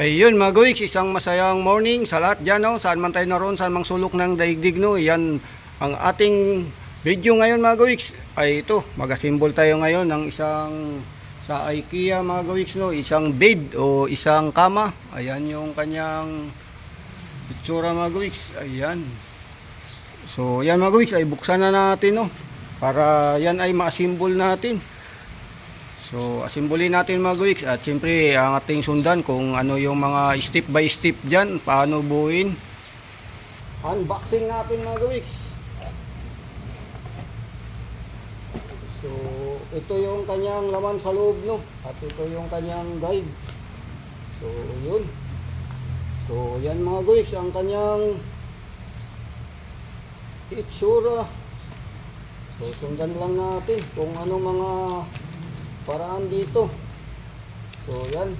Ayun mga gawiks, isang masayang morning sa lahat dyan, no? Saan man tayo naroon, saan mang sulok ng daigdig, no? Yan ang ating video ngayon mga gawiks. Ay ito, mag-assemble tayo ngayon ng isang sa IKEA mga gawiks, no? Isang bed o isang kama. Ayan yung kanyang itsura mga gawiks. Ayan. So yan mga gawiks, ay buksan na natin, no? Para yan ay ma-assemble natin. So, asimbulin natin mga gawiks at siyempre ang ating sundan kung ano yung mga step by step dyan, paano buuin. Unboxing natin mga gawiks. So, ito yung kanyang laman sa loob, no? At ito yung kanyang guide. So, yun. So, yan mga gawiks, ang kanyang itsura. So, sundan lang natin kung ano mga paraan dito. So yan.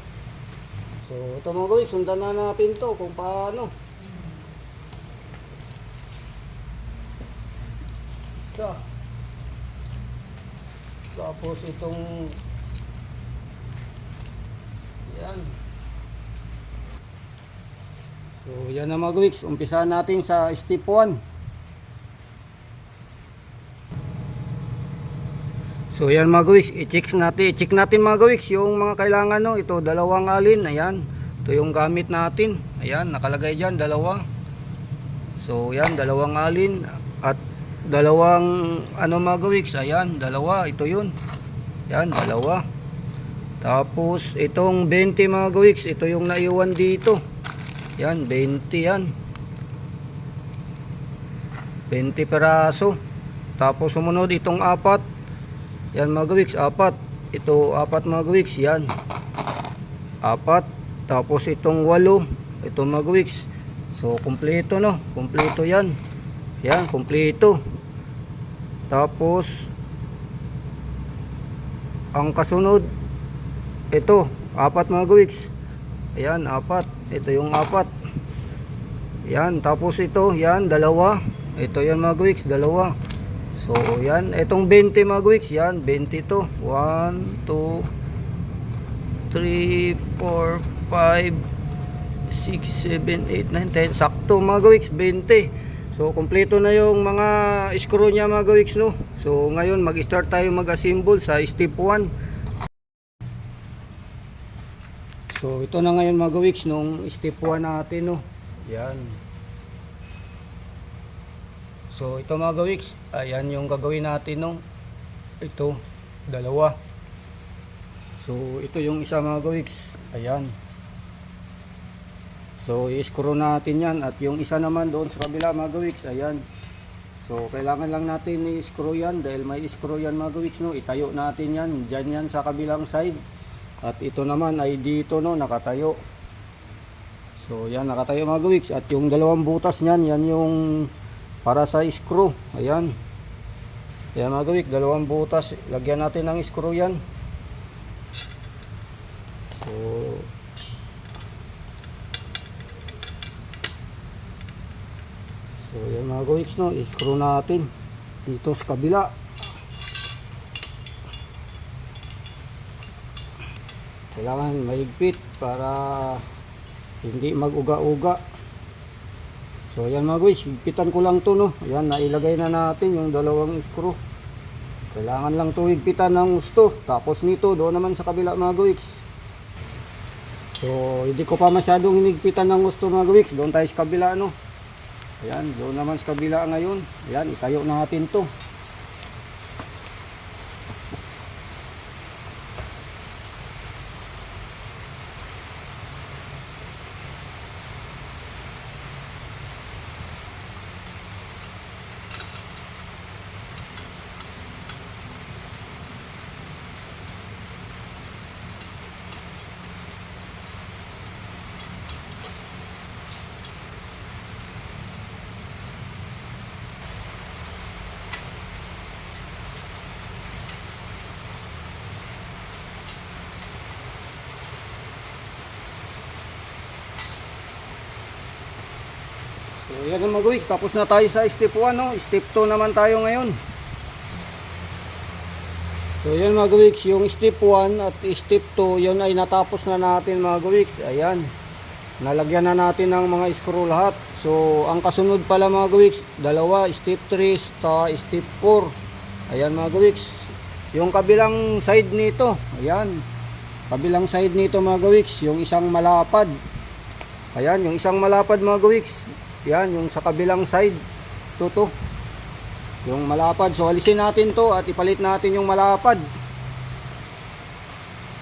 So ito mga gawiks, sundan na natin to kung paano. Isa. Tapos itong yan. So yan na mga gawiks, umpisahan natin sa step 1. So yan mga gawiks, i-check natin mga gawiks yung mga kailangan, no. Ito dalawang alin, ayan. Ito yung gamit natin. Ayan, nakalagay diyan dalawa. So yan, dalawang alin at dalawang ano mga gawiks, ayan, dalawa, ito yun. Yan, dalawa. Tapos itong 20 mga gawiks, ito yung naiwan dito. Yan, 20 yan. 20 peraso. Tapos sumunod itong apat. Yan mga gawiks, apat. Ito apat mga gawiks, yan. Apat. Tapos itong 8. Ito mga gawiks. So kumpleto, no. Kumpleto yan. Yan, kumpleto. Tapos ang kasunod, ito, apat mga gawiks. Ayan, apat. Ito yung apat. Yan, tapos ito, yan, dalawa. Ito yan mga gawiks, dalawa. So yan, itong 20 mga gawiks, yan, 20 to. 1, 2, 3, 4, 5, 6, 7, 8, 9, 10. Sakto mga gawiks, 20. So kompleto na yung mga screw niya mga gawiks, no. So ngayon mag-start tayo mag-assemble sa step 1. So ito na ngayon mga gawiks nung step 1 natin, no. Yan. So ito mga gawiks, ayan yung gagawin natin, no. Ito, dalawa. So ito yung isa mga gawiks, ayan. So i-screw natin yan at yung isa naman doon sa kabila mga gawiks, ayan. So kailangan lang natin i-screw yan dahil may screw yan mga gawiks, no. Itayo natin yan, dyan yan sa kabilang side. At ito naman ay dito, no, nakatayo. So yan, nakatayo mga gawiks. At yung dalawang butas nyan, yan yung para sa screw. Ayan. Ayan mga gawiks, dalawang butas. Lagyan natin ng screw yan. So yan mga gawiks, no, screw natin dito sa kabila. Kailangan mahigpit para hindi mag-uga-uga. So yan mga guys, higpitan ko lang to, no. Ayan, nailagay na natin yung dalawang screw. Kailangan lang to higpitan ng gusto. Tapos nito, doon naman sa kabila mga guys. So hindi ko pa masyadong hinigpitan ng gusto mga guys. Doon tayo sa kabila, no. Ayan, doon naman sa kabila ngayon. Ayan, itayo natin to. So yan ang mga gawiks, tapos na tayo sa step 1, no? Step 2 naman tayo ngayon. So yan mga gawiks, yung step 1 at step 2, yun ay natapos na natin mga gawiks. Ayan. nalagyan na natin ng mga screw lahat. So ang kasunod pala mga gawiks, dalawa, step 3 sa step 4. Ayan mga gawiks, yung kabilang side nito, ayan, kabilang side nito mga gawiks, yung isang malapad. Ayan, yung isang malapad mga gawiks, yan, yung sa kabilang side, to yung malapad. So alisin natin to at ipalit natin yung malapad.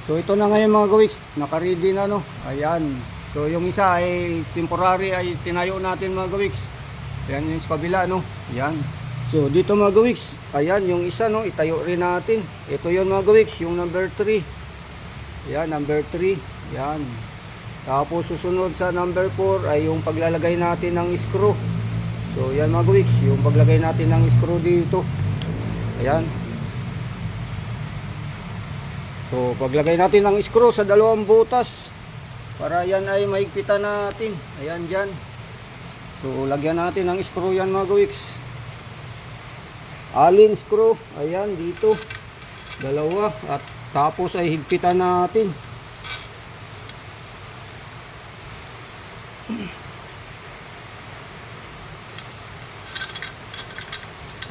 So ito na ngayon mga gawiks, naka-ready na no. Ayan. So yung isa ay temporary ay tinayo natin mga gawiks. Ayan yung sa kabila no. Ayan. So dito mga gawiks, ayan yung isa no, itayo rin natin. Ito yun mga gawiks, yung number 3. Ayan, number 3. Ayan. Tapos susunod sa number 4 ay yung paglalagay natin ng screw. So yan mga gawiks, yung paglagay natin ng screw dito. Ayan. So paglagay natin ng screw sa dalawang butas para yan ay maigpitan natin. Ayan dyan. So lagyan natin ng screw yan mga gawiks. Alin screw. Ayan dito. Dalawa. At tapos ay higpitan natin.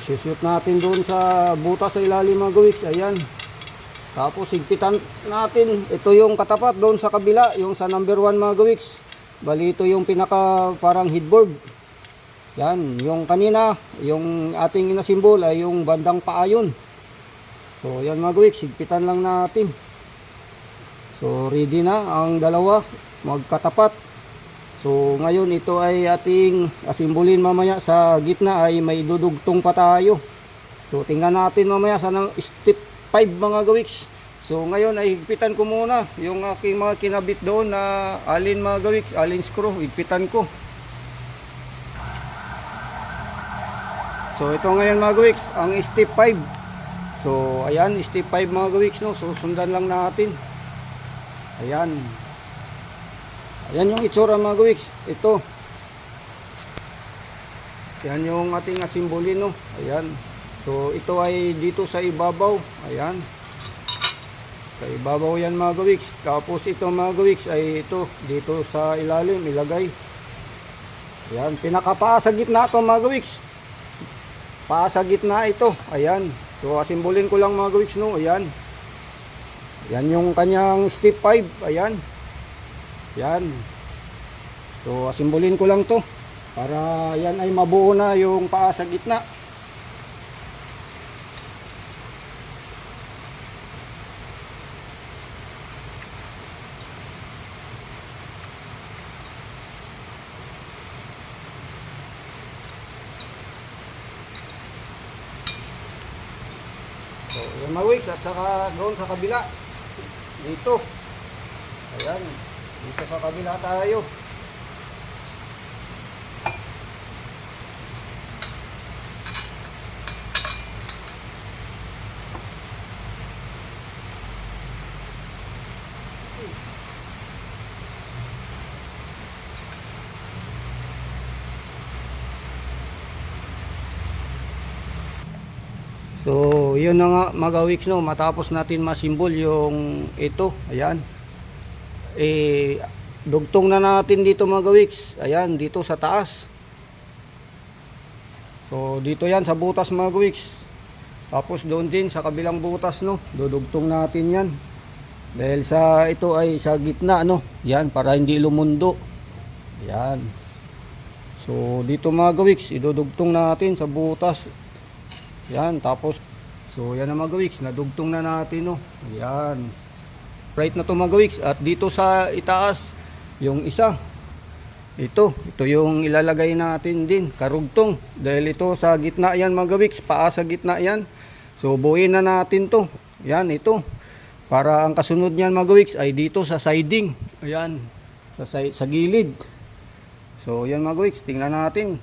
Shoot natin doon sa butas sa ilalim mga gawiks. Ayan. Tapos higpitan natin. Ito yung katapat doon sa kabila, yung sa number 1 mga gawiks. Bali ito yung pinaka parang headboard. Yan, yung kanina, yung ating inasimbol ay yung bandang paayon. So yan mga gawiks, higpitan lang natin. So ready na ang dalawa magkatapat. So ngayon ito ay ating asimbolin mamaya. Sa gitna ay may dudugtong pa tayo. So tingnan natin mamaya sa step 5 mga gawiks. So ngayon ay higpitan ko muna yung aking mga kinabit doon na alin mga gawiks, alin screw, higpitan ko. So ito ngayon mga gawiks, ang step 5. So ayan, step 5 mga gawiks no. So sundan lang natin. Ayan. Ayan yung itsura mga gawiks. Ito. Ayan yung ating asimbolin no. Ayan. So ito ay dito sa ibabaw. Ayan. Sa ibabaw yan mga gawiks. Tapos ito mga gawiks ay ito dito sa ilalim ilagay. Ayan. Pinakapaa sa gitna ito mga gawiks. Paa sa gitna ito. Ayan. So asimbolin ko lang mga gawiks no. Ayan. Yan yung kanyang step 5. Ayan. Yan. So asimbolin ko lang to para yan ay mabuo na yung paa sa gitna. So yan mga gawiks, at saka doon sa kabila dito. Ayan. Dito sa kabila tayo. So, yun na nga mga gawiks no, matapos natin masimbol yung ito, ayan. Dugtong na natin dito mga gawiks. Ayan, dito sa taas. So, dito yan sa butas mga gawiks. Tapos doon din sa kabilang butas no, dudugtong natin yan. Dahil sa ito ay sa gitna no. Yan, para hindi lumundo. Yan. So, dito mga gawiks, idudugtong natin sa butas. Yan, tapos so yan na mga gawiks, nadugtong na natin no. Yan. Right na to mga gawiks. At dito sa itaas, yung isa. Ito yung ilalagay natin din, karugtong. Dahil ito sa gitna yan mga gawiks, paa sa gitna yan. So buuin na natin to. Yan, ito. Para ang kasunod niyan mga gawiks ay dito sa siding. Ayan, sa gilid. So yan mga gawiks, tingnan natin.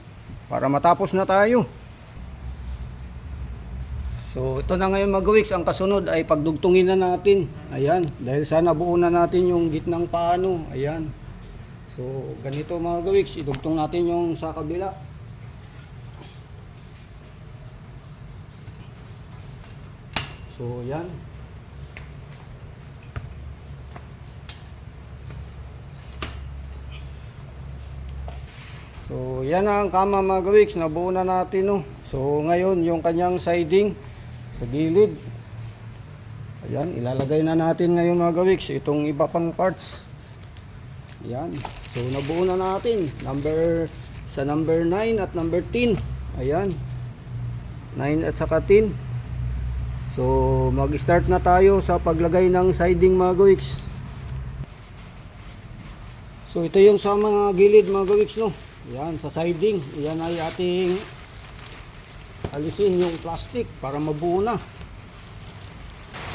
Para matapos na tayo. So ito na ngayon mga gawiks, ang kasunod ay pagdugtungin na natin. Ayan, dahil sana buo na natin yung gitnang paano. Ayan. So ganito mga gawiks, idugtong natin yung sa kabila. So yan. So yan ang kama mga gawiks, nabuo na natin no. So ngayon yung kanyang siding sa gilid, ayan, ilalagay na natin ngayon mga gawiks itong iba pang parts. Ayan, so nabuo na natin sa number 9 at number 10. Ayan, 9 at saka 10. So mag start na tayo sa paglagay ng siding mga gawiks. So ito yung sa mga gilid mga gawiks no. Ayan, sa siding, ayan ay ating alisin yung plastic para mabuo na.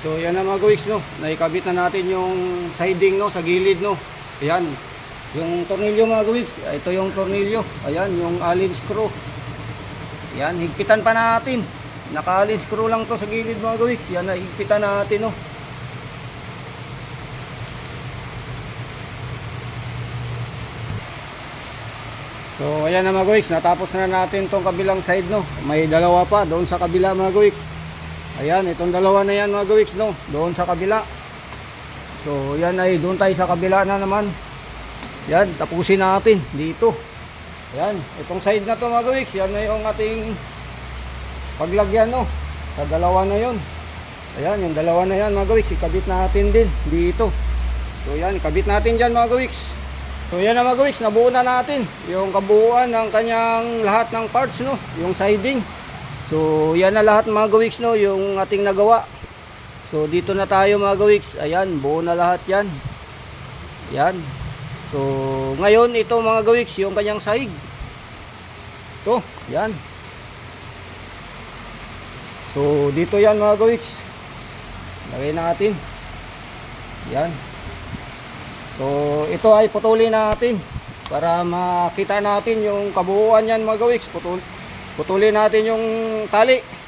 So yan na mga gawiks no, naikabit na natin yung siding no sa gilid no. Ayan, yung tornilyo mga gawiks, ito yung tornilyo. Ayan, yung allen screw. Ayan, higpitan pa natin. Naka-allen screw lang to sa gilid mga gawiks. Yan na higpitan natin no. So ayan na mga gawiks, natapos na natin tong kabilang side no. May dalawa pa doon sa kabila mga gawiks. Ayan, itong dalawa na yan mga gawiks no, doon sa kabila. So yan ay doon tayo sa kabila na naman. Yan, tapusin natin dito. Ayan, itong side na to mga gawiks, yan na yung ating paglagyan no, sa dalawa na yon. Ayan, yung dalawa na yan mga gawiks, ikabit natin din dito. So yan, ikabit natin dyan mga gawiks. So yan na mga gawiks, nabuo na natin yung kabuuan ng kanyang lahat ng parts no, yung siding. So yan na lahat mga gawiks no, yung ating nagawa. So dito na tayo mga gawiks, ayan, buo na lahat yan. Yan. So ngayon ito mga gawiks, yung kanyang sahig. Ito, yan. So dito yan mga gawiks, lagay natin. Yan. So ito ay putulin natin para makita natin yung kabuuan yan mga gawiks. Putulin natin yung tali.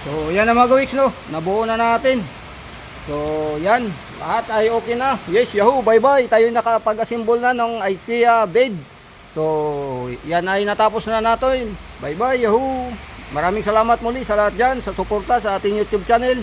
So yan na mga gawiks no, nabuo na natin. So yan, lahat ay okay na. Yes, yahoo, bye bye. Tayo nakapag-assemble na ng IKEA bed. So yan ay natapos na natin. Bye bye, yahoo. Maraming salamat muli sa lahat dyan, sa suporta sa ating YouTube channel.